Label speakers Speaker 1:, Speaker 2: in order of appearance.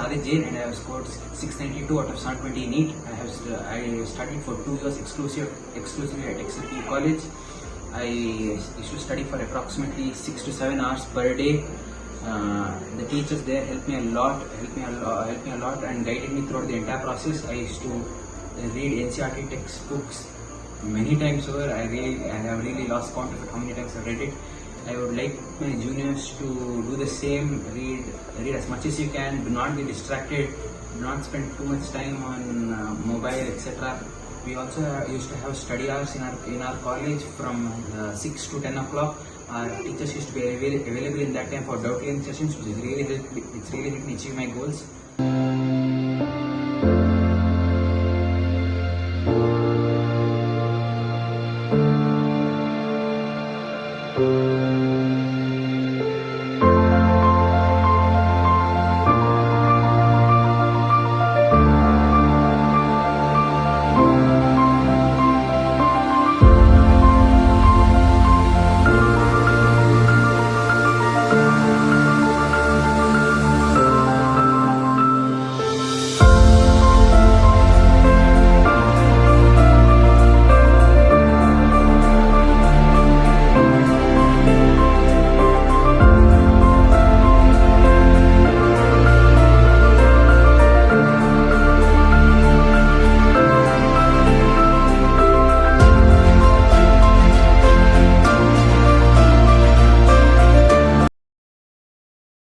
Speaker 1: college year and I have scored 692 out of 720 neet. I studied for 2 years exclusively at XLP college. I used to study for approximately 6 to 7 hours per day. The teachers there helped me a lot, and guided me throughout the entire process. I used to read NCERT textbooks many times over. I have really lost count of how many times I've read it. I would like my juniors to do the same. Read as much as you can. Do not be distracted. Do not spend too much time on mobile, etc. We also used to have study hours in our college from 6 to 10 o'clock. Our teachers used to be available in that time for doubt clearing sessions, which really helped me achieve my goals.